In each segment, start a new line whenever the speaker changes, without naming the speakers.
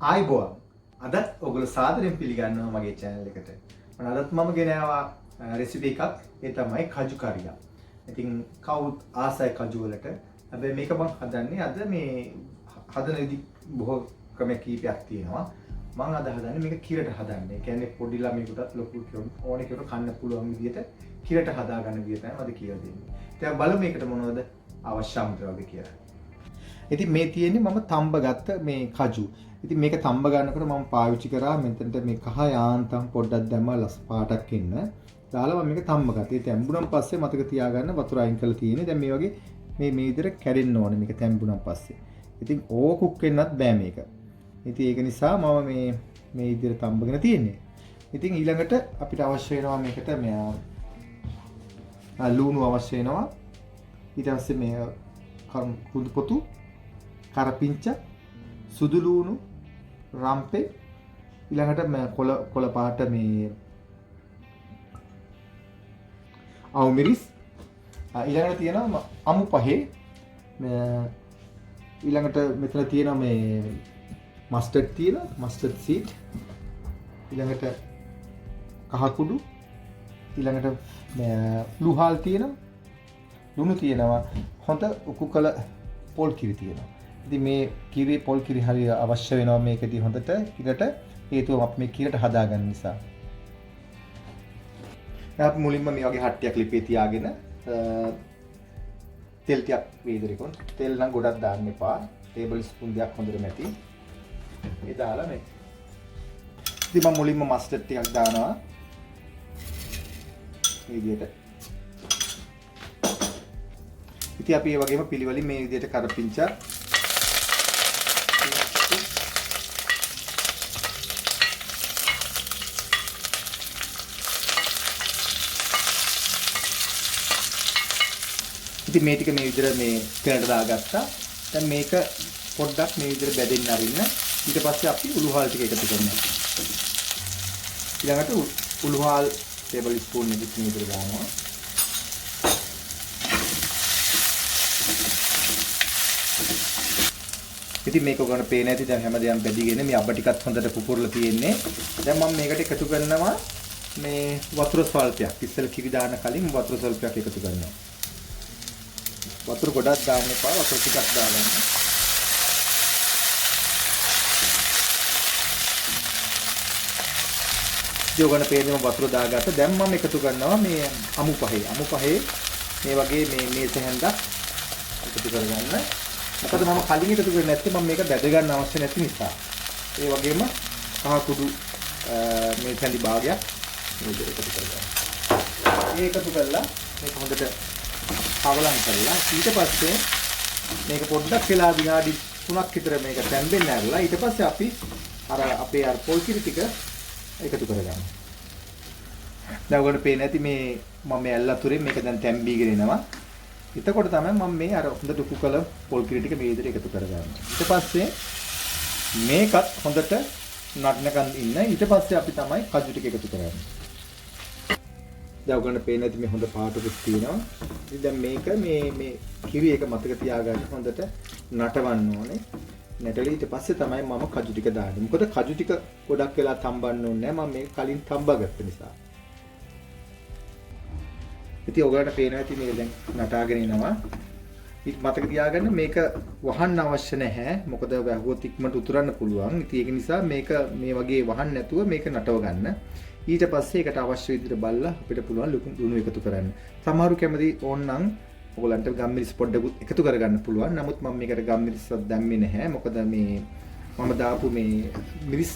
ආයිබෝවන් අදත් ඔයගොල්ලෝ සාදරයෙන් පිළිගන්නවා මගේ channel එකට. මම අදත් මම ගෙන ආවා රෙසිපි එකක්. ඒ තමයි කජු කරියක්. ඉතින් කවුරුත් ආසයි කජු වලට. හැබැයි මේක මම හදන්නේ අද මේ හදන විදි බොහෝ ක්‍රම කීපයක් තියෙනවා. මම අද හදන්නේ මේක කිරට හදන්න. ඒ කියන්නේ පොඩි ළමයෙකුටත් ලොකු කෙනෙකුට ඕනේ කෙනෙකුට කන්න පුළුවන් විදිහට කිරට හදා ගන්න විදිහ තමයි මම කියලා දෙන්නේ. ඉතින් බලමු මේකට මොනවද අවශ්‍ය අමුද්‍රව්‍ය කියලා. ඉතින් මේ තියෙන්නේ මම තම්බ ගත්ත මේ කජු. ඉතින් මේක තම්බ ගන්නකොට මම පාවිච්චි කරා මෙතනට මේ කහ යාන්තම් පොඩ්ඩක් දැම්මා ලස් පාටක් එන්න. දාලා මම මේක තම්බ ගත්තා. ඒ තැඹුණන් පස්සේ මතක තියාගන්න වතුර අයින් කරලා තියෙන්නේ. දැන් මේ වගේ මේ විදිහට කැඩෙන්න ඕනේ මේක තැඹුණන් පස්සේ. ඉතින් ඕව කුක් වෙන්නත් බෑ මේක. ඉතින් ඒක නිසා මම මේ විදිහට තම්බගෙන තියෙන්නේ. ඉතින් ඊළඟට අපිට අවශ්‍ය වෙනවා මේකට ලුණු අවශ්‍ය වෙනවා. ඊට පස්සේ මේ කුඩු පොතු කරපිංච සුදු ලුණු රම්පේ ඊළඟට කොළ පාට මේ අවු මිරිස් ඊළඟට තියෙනවා අමු පහේ ඊළඟට මෙතන තියෙනවා මේ මස්ටර්ඩ් තියෙනවා මස්ටර්ඩ් සීඩ් ඊළඟට කහ කුඩු ඊළඟට ලුහාල් තියෙනවා ලුණු තියෙනවා හොඳ උකු කළ පොල් කිරි තියෙනවා. ඉතින් මේ කිරි පොල් කිරි හරිය අවශ්‍ය වෙනවා මේකදී හොඳට කිරට හේතුව අපි මේ කිරට හදාගන්න නිසා. අපි මුලින්ම මේ වගේ හට්ටියක් ලිපේ තියාගෙන තෙල් ටිකක් වේදරිකොන් තෙල් නම් ගොඩක් දාන්න එපා. ටේබල් ස්පූන් දෙකක් හොඳට මැටි. ඒ දාලා මේ. ඉතින් මම මුලින්ම මස්ටර්ඩ් ටිකක් දානවා. මේ විදිහට. ඉතින් අපි ඒ වගේම පිළිවෙලින් මේ විදිහට කරපිංචා ඉතින් මේ ටික මේ විදිහට මේ තැනට දාගත්තා. දැන් මේක පොඩ්ඩක් මේ විදිහට බැදෙන්න අරින්න. ඊට පස්සේ අපි උළුහාල් ටික එකතු කරනවා. ඊළඟට උළුහාල් ටේබල් ස්පූන් එකකින් මේ විදිහට දානවා. ඉතින් මේක ඔයගොල්ලෝ පේන ඇති දැන් හැමදේම බැදිගෙන මේ අබ්බ ටිකත් හොඳට පුපුරලා තියෙන්නේ. දැන් මම මේකට එකතු කරනවා මේ වතුර ස්වල්පයක්. ඉස්සෙල් කිරි දාන්න කලින් වතුර ස්වල්පයක් එකතු කරනවා. වතුර ගොඩක් දාන්න එපා. වතුර ටිකක් දාගන්න. ඉතින් ඔයගොල්ලෝ පේන්නේ මම වතුර දාගත්ත. දැන් මම එකතු කරනවා මේ අමු පහේ. අමු පහේ මේ වගේ මේ මේස හැන්දක් එකතු කරගන්න. මොකද මම කලින් එකතු කරේ නැත්නම් මම මේක බැද ගන්න අවශ්‍ය නැති නිසා. ඒ වගේම කහ කුඩු මේ සැලි භාගයක් මේ විදිහට එකතු කරගන්න. මේ එකතු කරලා මේක හොඳට අවලං කරලා ඊට පස්සේ මේක පොඩ්ඩක් වෙලා විනාඩි 3ක් විතර මේක තැම්බෙන්න ඇරලා ඊට පස්සේ අපි අපේ පොල් කිරි ටික එකතු කරගන්න. දැන් ඔයගොල්ලෝ පේන්නේ නැති මේ මම ඇල්ලතුරේ මේක දැන් තැම්බීගෙන එනවා. එතකොට තමයි මම මේ හොඳට උකු කළ පොල් කිරි ටික මේ විදිහට එකතු කරගන්නවා. ඊට පස්සේ මේකත් හොඳට නටනකන් ඉන්න. ඊට පස්සේ අපි තමයි කජු ටික එකතු කරන්නේ. දැන් ඔයගොල්ලෝ පේන්නේ නැති මේ හොඳ පාටකුත් තියෙනවා. ඉතින් දැන් මේක මේ කිරි එක මතක තියාගන්න හොඳට නටවන්න ඕනේ. නැටලා ඊට පස්සේ තමයි මම කජු ටික දාන්නේ. මොකද කජු ටික ගොඩක් වෙලා තම්බන්න ඕනේ නැහැ. මම මේක කලින් තම්බාගත්ත නිසා. ඉතින් ඔයගොල්ලන්ට පේනවා ඇති මේක දැන් නටාගෙන එනවා. ඉතින් මතක තියාගන්න මේක වහන්න අවශ්‍ය නැහැ. මොකද වැහුවොත් ඉක්මනට උතුරන්න පුළුවන්. ඉතින් ඒක නිසා මේක මේ වගේ වහන්න නැතුව මේක නටව ගන්න. ඊට පස්සේ ඒකට අවශ්‍ය විදිහට බලලා අපිට පුළුවන් ලුණු එකතු කරන්න. සමහරු කැමති ඕනනම් ඔයගොල්ලන්ට ගම්මිරිස් පොඩ්ඩකුත් එකතු කරගන්න පුළුවන්. නමුත් මම මේකට ගම්මිරිස්වත් දැම්මේ නැහැ. මොකද මේ මම දාපු මේ මිරිස්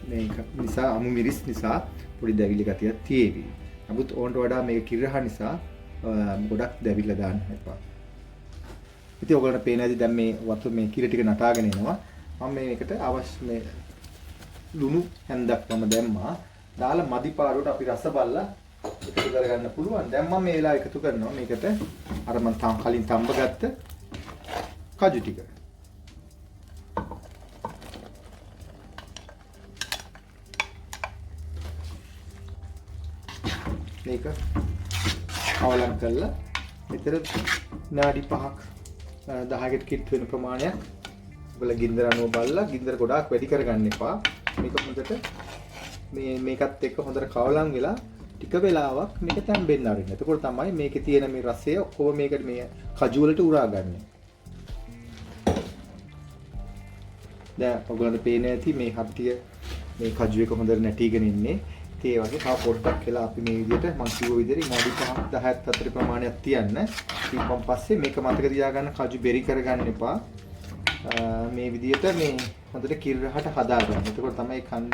මේක නිසා අමු මිරිස් නිසා පොඩි දැවිලි ගතියක් තියෙවි. නමුත් ඕන්ට වඩා මේක කිරහ නිසා ගොඩක් දැවිල්ල දාන්න එපා. ඉතින් ඔයගොල්ලන්ට පේන ඇති දැන් මේ වතුර මේ කිරි ටික නටාගෙන එනවා. මම මේකට අවශ්‍ය මේ ලුණු හැන්දක් මම දැම්මා. දාලා මදි පාරුවට අපි රස බලලා එකතු කරගන්න පුළුවන්. දැන් මම මේ වෙලාව එකතු කරනවා මේකට අර මම කලින් තම්බගත්ත කජු ටික. මේක අවලං කරලා මෙතන විනාඩි 5ක් 10කට කිට් වෙන ප්‍රමාණයක් ඔයාලා ගින්දර අනුව බලලා ගින්දර ගොඩාක් වැඩි කරගන්න එපා. මේක හොඳට මේකත් එක්ක හොඳට කවලම් වෙලා ටික වෙලාවක් මේක තැම්බෙන්න අරින්න. එතකොට තමයි මේකේ තියෙන මේ රසය ඔක්කොම මේකට මේ කජු වලට උරාගන්නේ. දැන් ඔයගොල්ලන්ට පේන්නේ නැති මේ හත්තිය මේ කජු එක හොඳට නැටිගෙන ඉන්නේ. ඒ වගේ තව පොඩ්ඩක් කියලා අපි මේ විදිහට මම කිව්ව විදිහට විනාඩි 5ක් 10ක් අතර ප්‍රමාණයක් තියන්න. ඊපම් පස්සේ මේක මතක තියාගන්න කජු බෙරි කරගන්න එපා. මේ විදිහට මේ හොඳට කිරහට හදාගන්න. එතකොට තමයි කන්න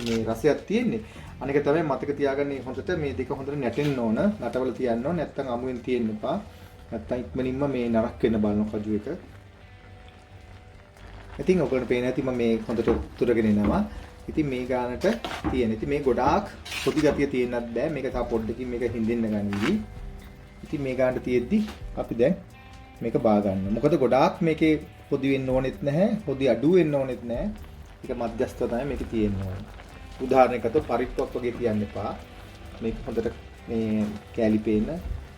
මේ රසයක් තියෙන්නේ. අනික තමයි මතක තියාගන්න හොඳට මේ දෙක හොඳට නැටෙන්න ඕන. නටවල තියන්න ඕන. නැත්තම් අමුෙන් තියෙන්න එපා. නැත්තම් ඉක්මනින්ම මේ නරක් වෙන්න බලන කජු එක. ඉතින් ඔයගොල්ලන්ට පේන්නේ නැති මම මේ හොඳට උතුරගෙන එනවා. ඉතින් මේ ගානට තියෙන. ඉතින් මේ ගොඩාක් පොඩි ගතිය තියෙන්නත් බෑ. මේක තව පොඩ්ඩකින් මේක හින්දෙන්න ගන්නදී. ඉතින් මේ ගානට තියෙද්දි අපි දැන් මේක බා ගන්න. මොකද ගොඩාක් මේකේ පොඩි වෙන්න ඕනෙත් නැහැ. පොඩි අඩු වෙන්න ඕනෙත් නැහැ. ඒක මධ්‍යස්ථව තමයි මේක තියෙන්න ඕනේ. උදාහරණයකට පරිප්පුවක් වගේ තියන්න එපා. මේක හොඳට මේ කැලි පේන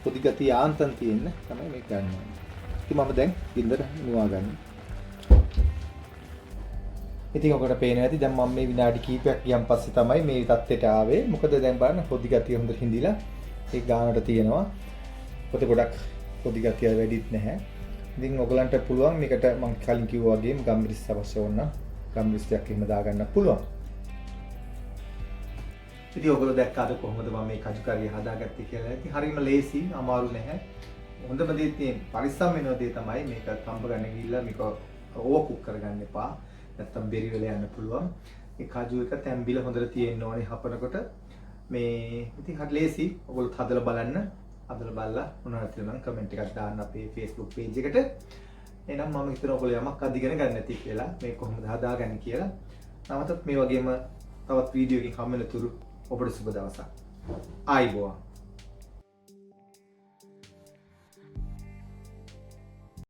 පොඩි ගතිය ආන්තම් තියෙන්න තමයි මේක ගන්න ඕනේ. ඉතින් මම දැන් ගින්දර නිවා ගන්නවා. ඉතින් ඔකට පේනවා ඇති දැන් මම මේ විනාඩි කිහිපයක් ගියන් පස්සේ තමයි මේ තත්ත්වයට ආවේ. මොකද දැන් බලන්න පොඩි ගතිය හොඳට හිඳිලා ඒ ගානට තියෙනවා. පොත ගොඩක් පොඩි ගතිය වැඩිත් නැහැ. ඉතින් ඔයගලන්ට පුළුවන් මේකට මම කලින් කිව්වා වගේම ගම්රිස් අවශ්‍ය වුණා. ගම්රිස්යක් එහෙම දාගන්න පුළුවන්. ඉතින් ඔයගොල්ලෝ දැක්කාද කොහොමද මම මේ කජු කරිය හදාගත්තේ කියලා. ඉතින් හරියම ලේසි, අමාරු නැහැ. හොඳම දේ තියෙන පරිස්සම් වෙන දේ තමයි මේක තම්බ ගන්න ගිහිල්ලා මේක ඕවර් කුක් කරගන්න එපා. නැත්තම් බෙරි වෙලා යන්න පුළුවන්. ඒ කජු එක තැම්බිලා හොඳට තියෙන්න ඕනේ හපනකොට. මේ ඉතින් හරි ලේසි. ඔයගොල්ලෝ හදලා බලන්න. හදලා බලලා මොනවද කියලා නම් කමෙන්ට් එකක් දාන්න අපේ Facebook page එකට. එහෙනම් මම හිතනවා ඔයගොල්ලෝ යමක් අධිගෙන ගන්න නැති කියලා. මේ කොහොමද හදාගන්නේ කියලා. නැවතත් මේ වගේම තවත් වීඩියෝ එකකින් හම්බ වෙන තුරු ඔබට සුබ දවසක්. ආයිබෝවන්.